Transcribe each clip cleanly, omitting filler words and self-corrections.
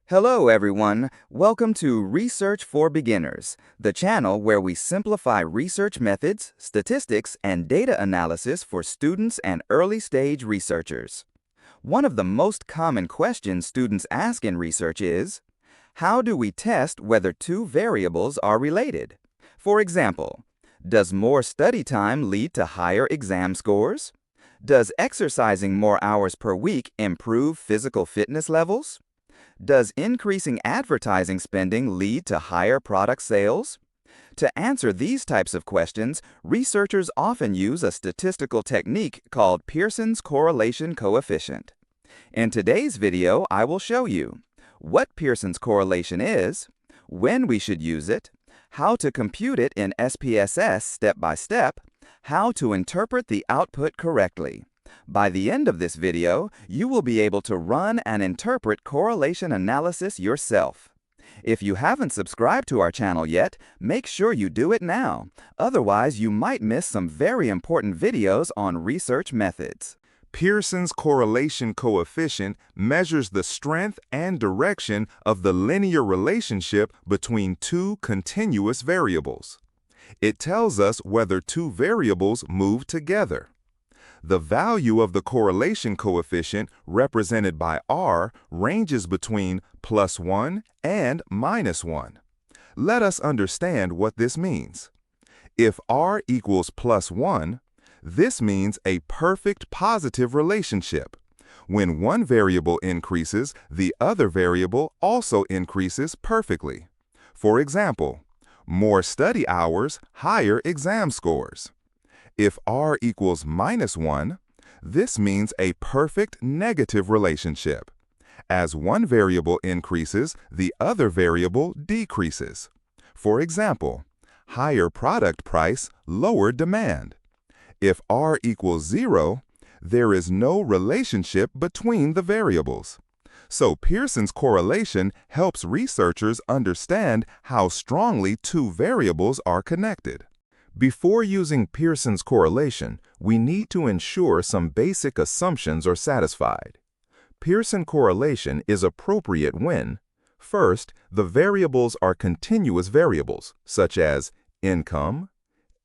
Hello, everyone. Welcome to Research for Beginners, the channel where we simplify research methods, statistics, and data analysis for students and early-stage researchers. One of the most common questions students ask in research is, how do we test whether two variables are related? For example, does more study time lead to higher exam scores? Does exercising more hours per week improve physical fitness levels? Does increasing advertising spending lead to higher product sales? To answer these types of questions, researchers often use a statistical technique called Pearson's correlation coefficient. In today's video, I will show you what Pearson's correlation is, when we should use it, how to compute it in SPSS step by step, how to interpret the output correctly. By the end of this video, you will be able to run and interpret correlation analysis yourself. If you haven't subscribed to our channel yet, make sure you do it now. Otherwise, you might miss some very important videos on research methods. Pearson's correlation coefficient measures the strength and direction of the linear relationship between two continuous variables. It tells us whether two variables move together. The value of the correlation coefficient, represented by R, ranges between +1 and -1. Let us understand what this means. If R equals +1, this means a perfect positive relationship. When one variable increases, the other variable also increases perfectly. For example, more study hours, higher exam scores. If R equals -1, this means a perfect negative relationship. As one variable increases, the other variable decreases. For example, higher product price, lower demand. If R equals 0, there is no relationship between the variables. So Pearson's correlation helps researchers understand how strongly two variables are connected. Before using Pearson's correlation, we need to ensure some basic assumptions are satisfied. Pearson correlation is appropriate when, first, the variables are continuous variables, such as income,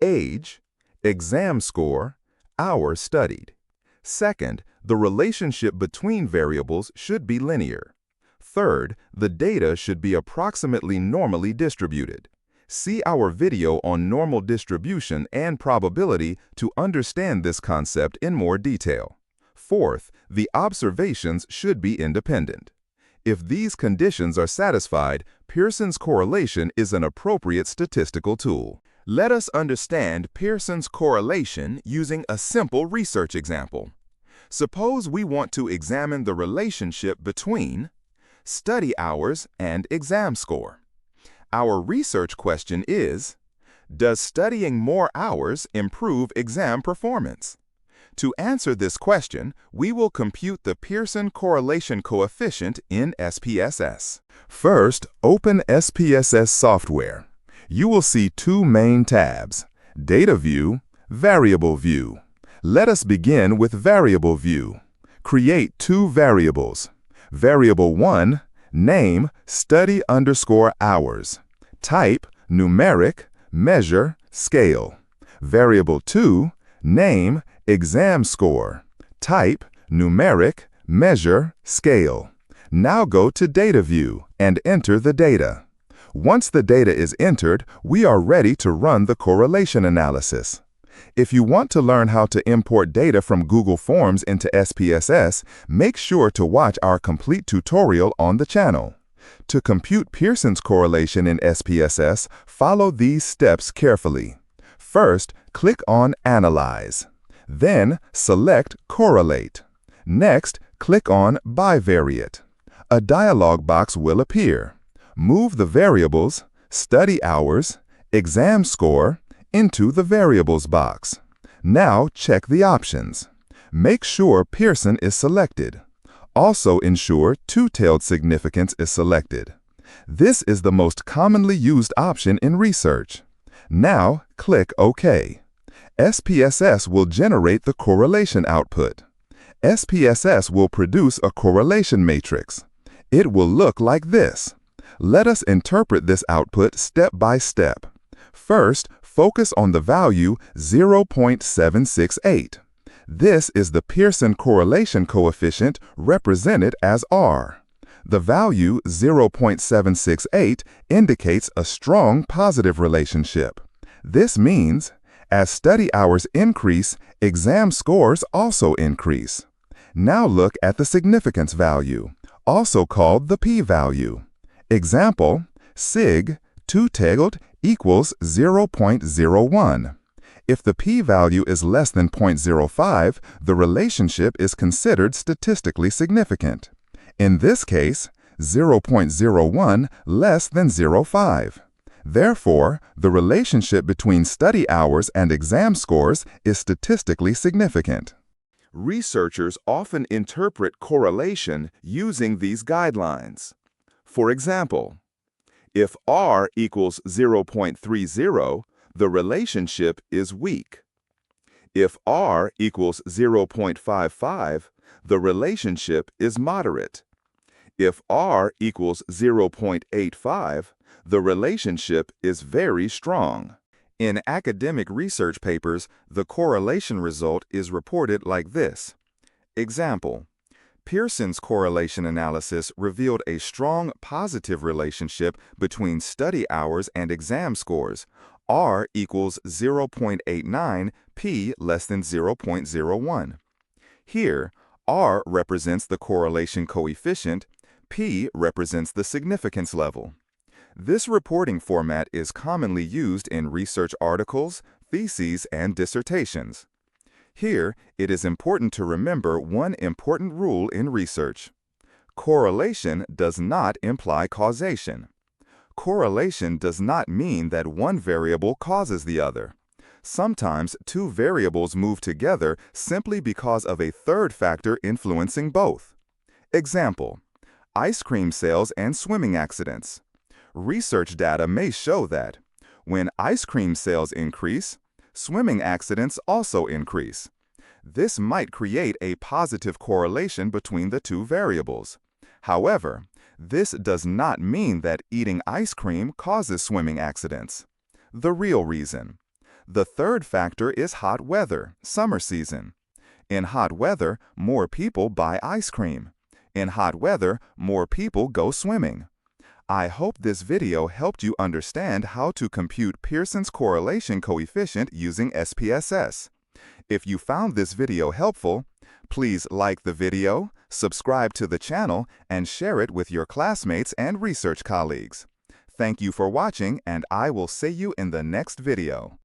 age, exam score, hours studied. Second, the relationship between variables should be linear. Third, the data should be approximately normally distributed. See our video on normal distribution and probability to understand this concept in more detail. Fourth, the observations should be independent. If these conditions are satisfied, Pearson's correlation is an appropriate statistical tool. Let us understand Pearson's correlation using a simple research example. Suppose we want to examine the relationship between study hours and exam score. Our research question is, does studying more hours improve exam performance? To answer this question, we will compute the Pearson correlation coefficient in SPSS. First, open SPSS software. You will see two main tabs, Data View, Variable View. Let us begin with Variable View. Create two variables. Variable 1, name, study_hours. Type, numeric, measure, scale. Variable 2, name, exam score. Type, numeric, measure, scale. Now go to Data View and enter the data. Once the data is entered, we are ready to run the correlation analysis. If you want to learn how to import data from Google Forms into SPSS, make sure to watch our complete tutorial on the channel. To compute Pearson's correlation in SPSS, follow these steps carefully. First, click on Analyze. Then, select Correlate. Next, click on Bivariate. A dialog box will appear. Move the variables, study hours, exam score, into the Variables box. Now check the options. Make sure Pearson is selected. Also ensure two-tailed significance is selected. This is the most commonly used option in research. Now click OK. SPSS will generate the correlation output. SPSS will produce a correlation matrix. It will look like this. Let us interpret this output step by step. First, focus on the value 0.768. This is the Pearson correlation coefficient represented as R. The value 0.768 indicates a strong positive relationship. This means, as study hours increase, exam scores also increase. Now look at the significance value, also called the p-value. Example, sig 2-tailed equals 0.01. If the p-value is less than 0.05, the relationship is considered statistically significant. In this case, 0.01 less than 0.5. Therefore, the relationship between study hours and exam scores is statistically significant. Researchers often interpret correlation using these guidelines. For example, if R equals 0.30, the relationship is weak. If R equals 0.55, the relationship is moderate. If R equals 0.85, the relationship is very strong. In academic research papers, the correlation result is reported like this. Example, Pearson's correlation analysis revealed a strong positive relationship between study hours and exam scores. R equals 0.89, P less than 0.01. Here, R represents the correlation coefficient, P represents the significance level. This reporting format is commonly used in research articles, theses, and dissertations. Here, it is important to remember one important rule in research. Correlation does not imply causation. Correlation does not mean that one variable causes the other. Sometimes two variables move together simply because of a third factor influencing both. Example, ice cream sales and swimming accidents. Research data may show that when ice cream sales increase, swimming accidents also increase. This might create a positive correlation between the two variables. However, this does not mean that eating ice cream causes swimming accidents. The real reason. The third factor is hot weather, summer season. In hot weather, more people buy ice cream. In hot weather, more people go swimming. I hope this video helped you understand how to compute Pearson's correlation coefficient using SPSS. If you found this video helpful, please like the video, subscribe to the channel, and share it with your classmates and research colleagues. Thank you for watching, and I will see you in the next video.